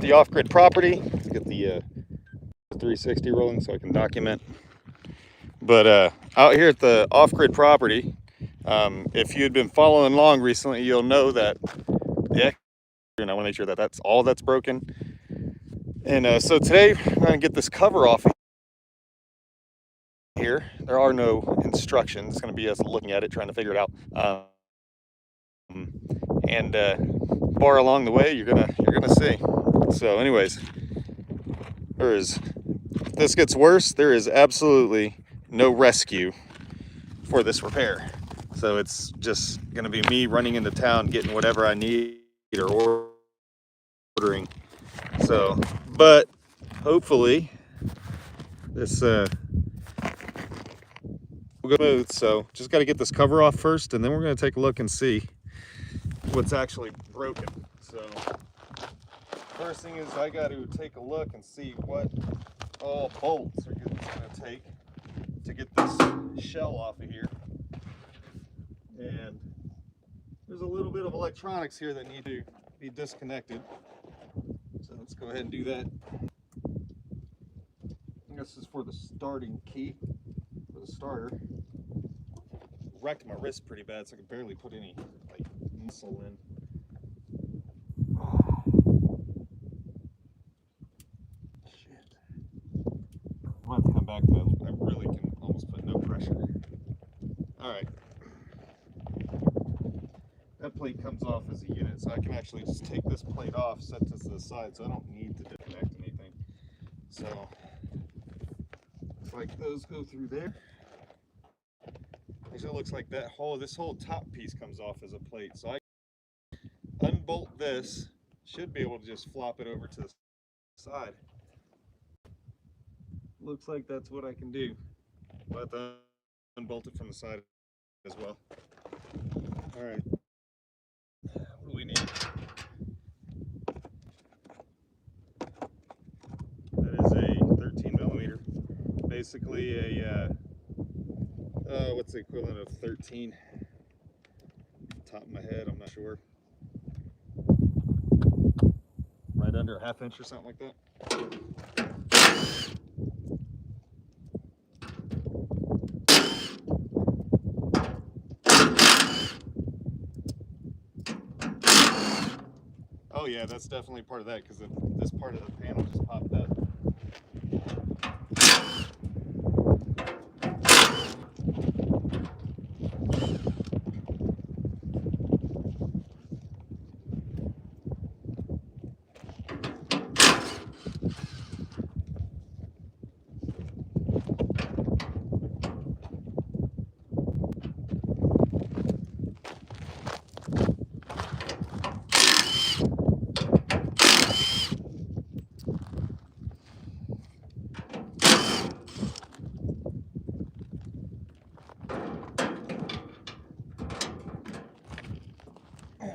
the off-grid property. Let's get the 360 rolling so I can document. But out here at the off-grid property, if you had been following along recently, you'll know that the and I want to make sure that that's all that's broken. And so today I'm going to get this cover off here. There are no instructions. It's going to be us looking at it, trying to figure it out. And far along the way, you're gonna see. So, anyways, if this gets worse, there is absolutely no rescue for this repair. So it's just gonna be me running into town, getting whatever I need or ordering. So, but hopefully this will go smooth. So just got to get this cover off first, and then we're gonna take a look and see what's actually broken. So first thing is I got to take a look and see what all bolts are going to take to get this shell off of here. And there's a little bit of electronics here that need to be disconnected. So let's go ahead and do that. This is for the starting key for the starter. Wrecked my wrist pretty bad, so I could barely put any muscle in. Shit. I'm gonna have to come back though. I really can almost put no pressure. Alright. That plate comes off as a unit, so I can actually just take this plate off, set this to the side, so I don't need to disconnect anything. So, looks like those go through there. Actually, it looks like this whole top piece comes off as a plate. So I unbolt this, should be able to just flop it over to the side. Looks like that's what I can do. But unbolt it from the side as well. All right. What do we need? That is a 13 millimeter. Basically a what's the equivalent of 13? Top of my head, I'm not sure. Right under a ½ inch or something like that. Oh yeah, that's definitely part of that because this part of the panel just popped up.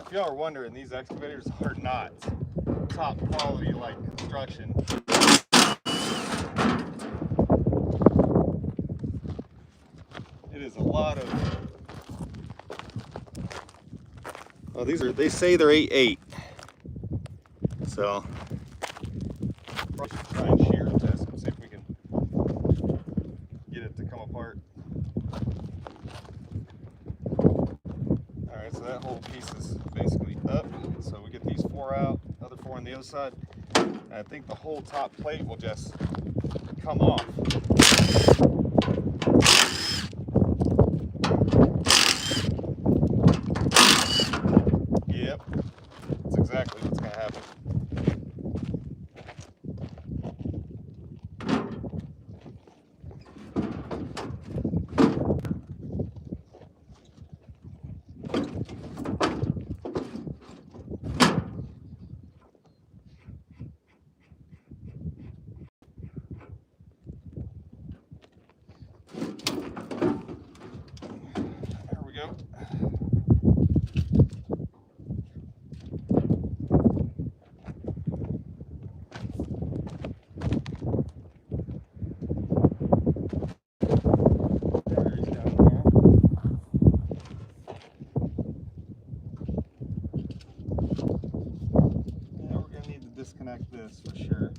If y'all are wondering, these excavators are not top quality like construction. It is a lot of. Oh, they say they're 8.8. So probably should try and shear this and see if we can get it to come apart. Alright, so that whole piece is basically up. So we get these 4 out, other 4 on the other side. And I think the whole top plate will just come off. Yep, that's exactly what's going to happen. connect this for sure.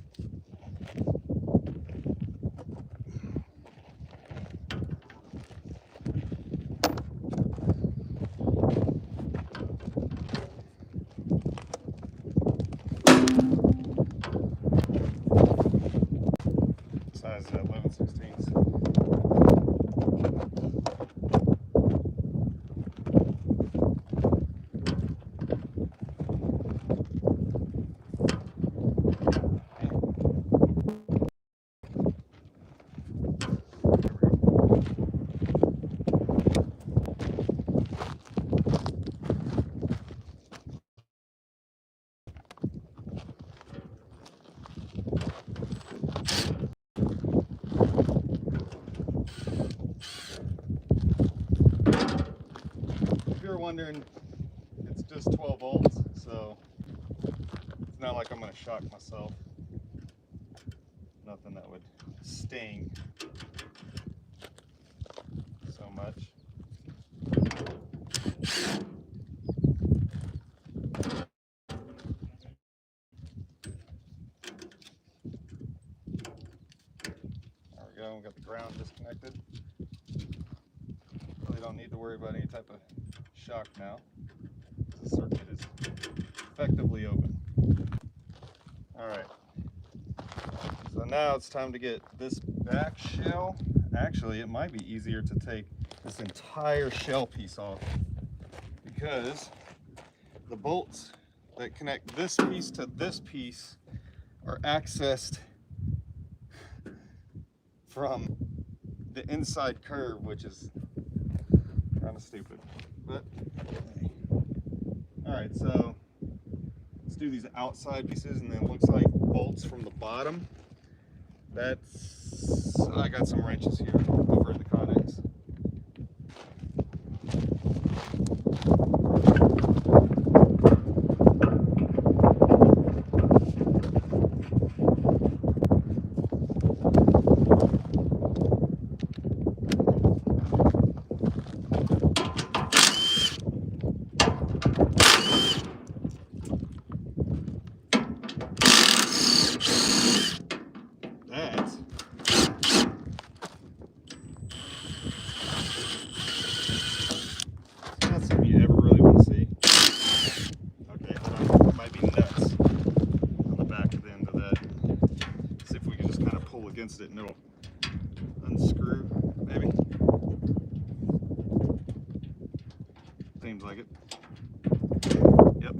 Size 11/16. If you're wondering, it's just 12 volts, so it's not like I'm going to shock myself. Nothing that would sting so much. There we go, we got the ground disconnected. Really don't need to worry about any type of shock now. The circuit is effectively open. Alright, so now it's time to get this back shell. Actually, it might be easier to take this entire shell piece off, because the bolts that connect this piece to this piece are accessed from the inside curve, which is kind of stupid, but hey. All right, so let's do these outside pieces, and then it looks like bolts from the bottom. I got some wrenches here over at the Connex. Against it and it'll unscrew, maybe. Seems like it. Yep.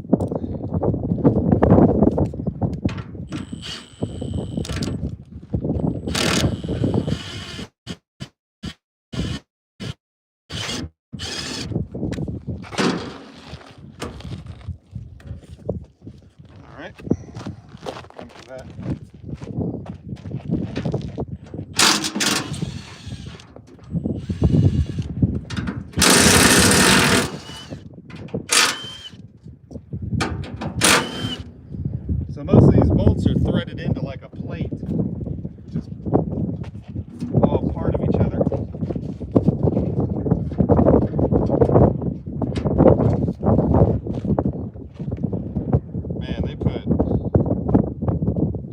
All right. After that. So most of these bolts are threaded into like a plate, just all part of each other. Man, they put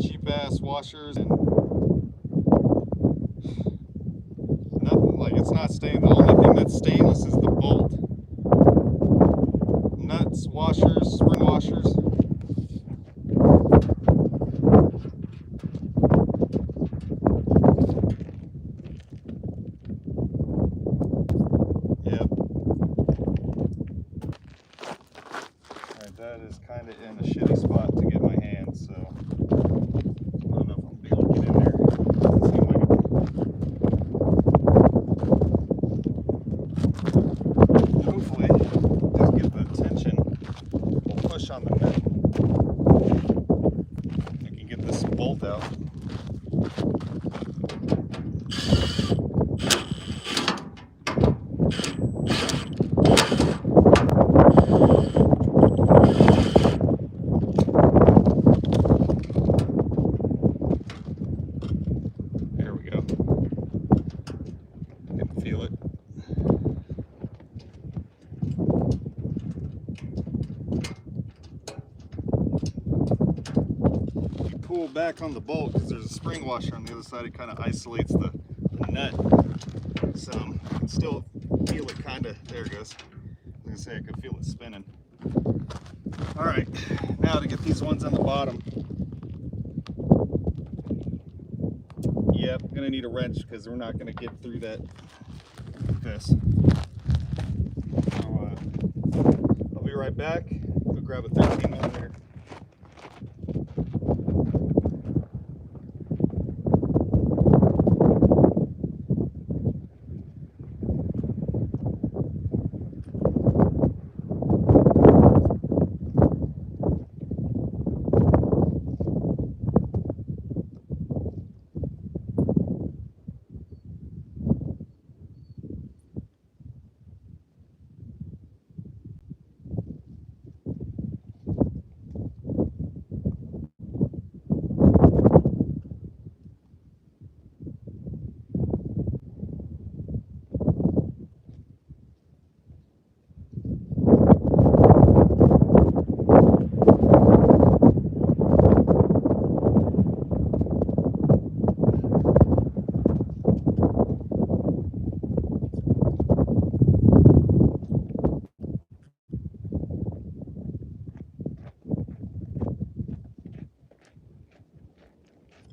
cheap ass washers and nothing, like it's not stainless. The only thing that's stainless is the bolt. Nuts, washers, spring washers. That is kind of in a shitty spot to get my hands, so I don't know if I'm going to be able to get in there. Doesn't seem like it. Hopefully, just get the tension. We'll push on the nut. I can get this bolt out. Feel it. tool back on the bolt because there's a spring washer on the other side. It kind of isolates the nut. So I can still feel it kind of, there it goes. Like I say, I can feel it spinning. All right, now to get these ones on the bottom. Yep, gonna need a wrench because we're not gonna get through that with this. So, I'll be right back. Go grab a 13mm.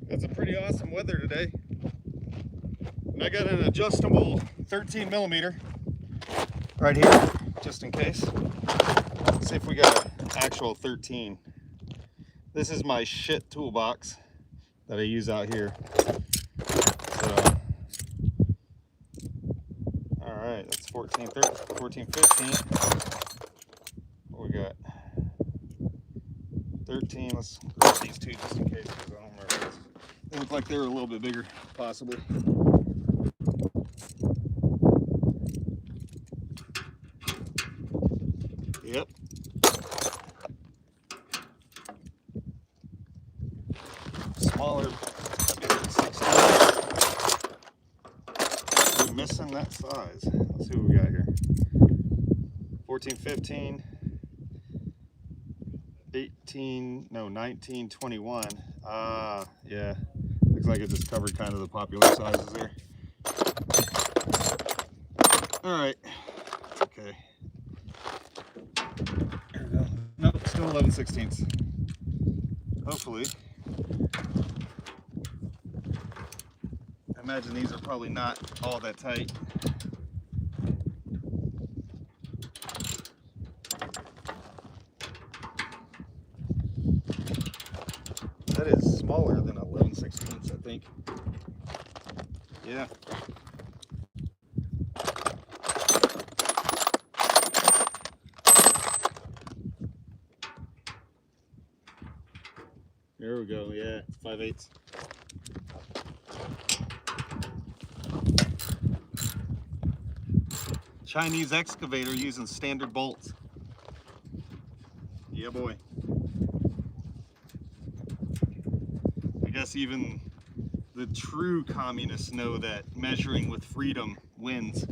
Got some pretty awesome weather today. And I got an adjustable 13mm right here, just in case. Let's see if we got an actual 13. This is my shit toolbox that I use out here. So, all right, that's 14, 13, 14, 15. What we got? 13. Let's grab these two just in case, because I don't remember this. They look like they were a little bit bigger, possibly. Yep. Smaller 16. We're missing that size. Let's see what we got here. 14, 15, 18, no, 19, 21. Yeah. Looks like it just covered kind of the popular sizes there. All right. Okay. There we go. Nope, still 11/16. Hopefully. I imagine these are probably not all that tight. That is smaller than 11/16, I think. Yeah. There we go. Yeah, it's 5/8. Chinese excavator using standard bolts. Yeah, boy. I guess even the true communists know that measuring with freedom wins.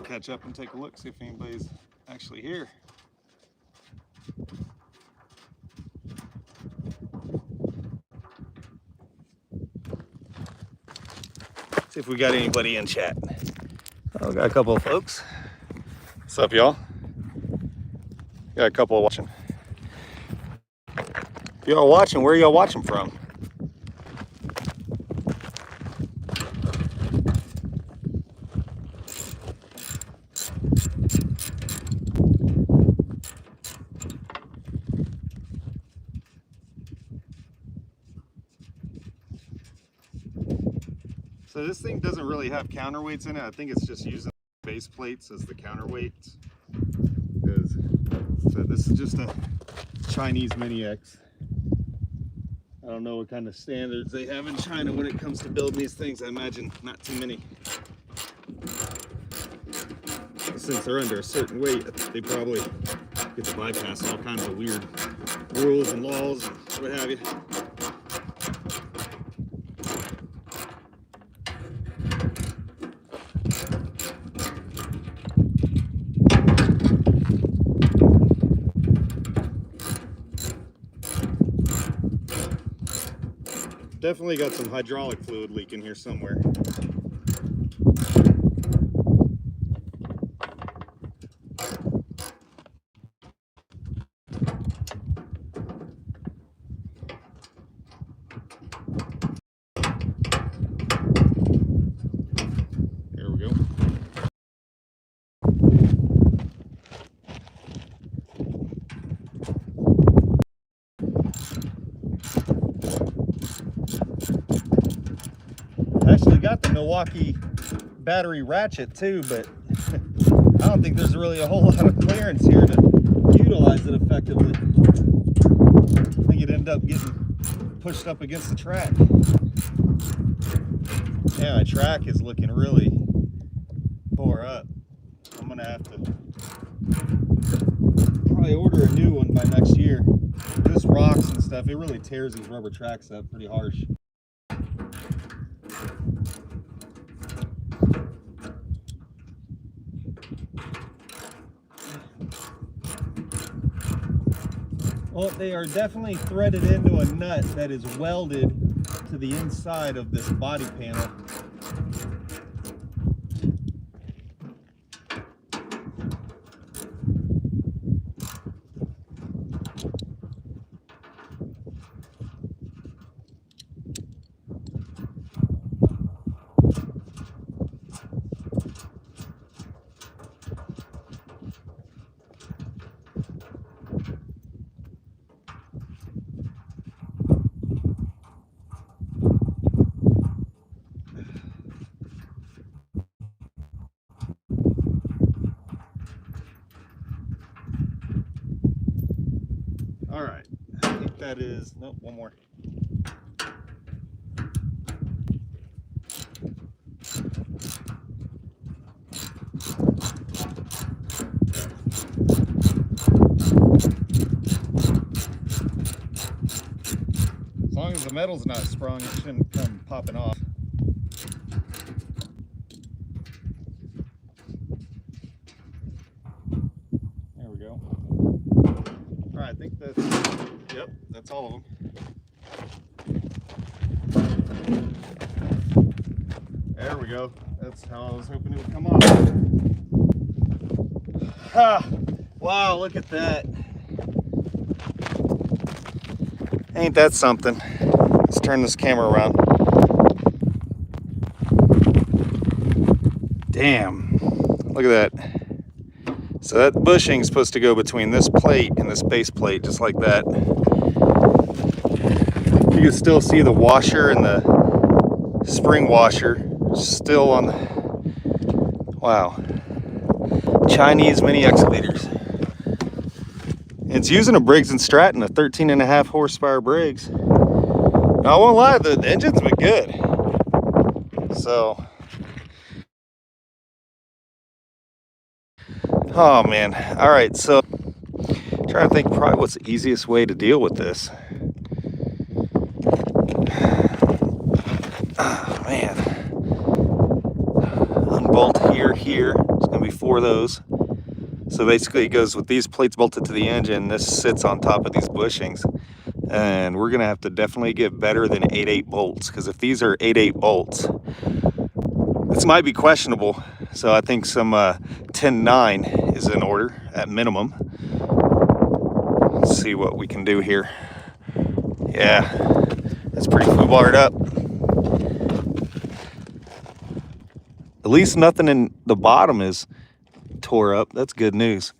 Catch up and take a look, see if anybody's actually here. See if we got anybody in chat. Oh, we got a couple of folks. What's up, y'all? Got a couple watching. If y'all watching, where are y'all watching from? So this thing doesn't really have counterweights in it. I think it's just using base plates as the counterweights. So this is just a Chinese Mini X. I don't know what kind of standards they have in China when it comes to building these things. I imagine not too many. since they're under a certain weight, they probably get to bypass all kinds of weird rules and laws and what have you. Definitely got some hydraulic fluid leak in here somewhere. There we go. Actually got the Milwaukee battery ratchet too, but I don't think there's really a whole lot of clearance here to utilize it effectively. I think it'd end up getting pushed up against the track. Yeah, my track is looking really tore up. I'm gonna have to probably order a new one by next year. This rocks and stuff, it really tears these rubber tracks up pretty harsh. Well, they are definitely threaded into a nut that is welded to the inside of this body panel. All right, I think that is, nope, one more. As long as the metal's not sprung, it shouldn't come popping off. There we go. All right, I think that's, yep, that's all of them. There we go. That's how I was hoping it would come off. Ha! Wow, look at that. Ain't that something? Let's turn this camera around. Damn, look at that. So that bushing's supposed to go between this plate and this base plate, just like that. You can still see the washer and the spring washer still on the, wow. Chinese mini excavators. It's using a Briggs & Stratton, a 13.5 horsepower Briggs. Now, I won't lie, the engine's been good. So, oh man. All right, so I'm trying to think probably what's the easiest way to deal with this. Oh man. Unbolt here. It's gonna be 4 of those. So basically it goes with these plates bolted to the engine. This sits on top of these bushings. And we're gonna have to definitely get better than 8/8 bolts, because if these are 8/8 bolts, this might be questionable. So I think some 10/9 is in order at minimum. Let's see what we can do here. Yeah, that's pretty foobarred up. At least nothing in the bottom is tore up. That's good news.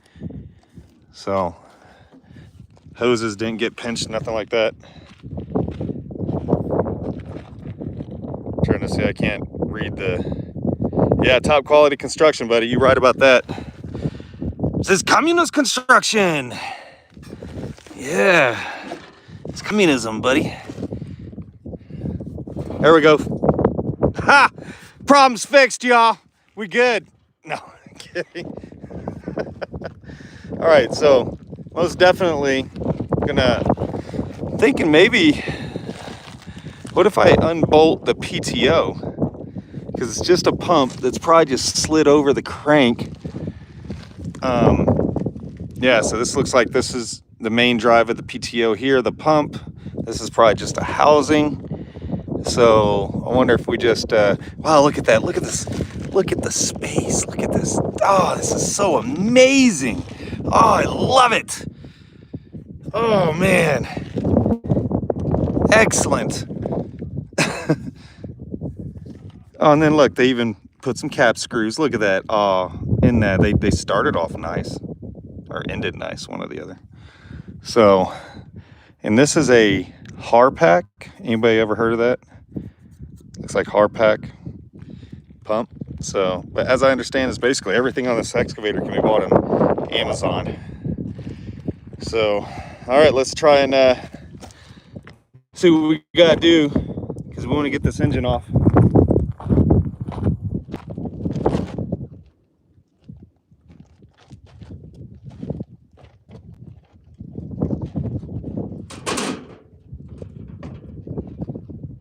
So hoses didn't get pinched, nothing like that. I'm trying to see, I can't read the, yeah, top quality construction, buddy. You right about that. It says communist construction. Yeah, it's communism, buddy. There we go. Ha! Problem's fixed, y'all. We good. No, I'm kidding. All right, so most definitely gonna thinking maybe what if I unbolt the PTO, because it's just a pump that's probably just slid over the crank. Yeah, so this looks like this is the main drive of the PTO here, the pump. This is probably just a housing. So I wonder if we just, wow, look at that. Look at this. Look at the space. Look at this. Oh, this is so amazing. Oh, I love it. Oh, man. Excellent. Oh, and then look, they even put some cap screws. Look at that. Oh, in that, they started off nice, or ended nice, one or the other. So, and this is a Harpack. Anybody ever heard of that? Looks like Harpack pump. So, but as I understand, it's basically everything on this excavator can be bought on Amazon. So, all right, let's try and see what we gotta do, because we want to get this engine off.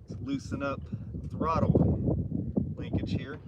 Let's loosen up throttle linkage here.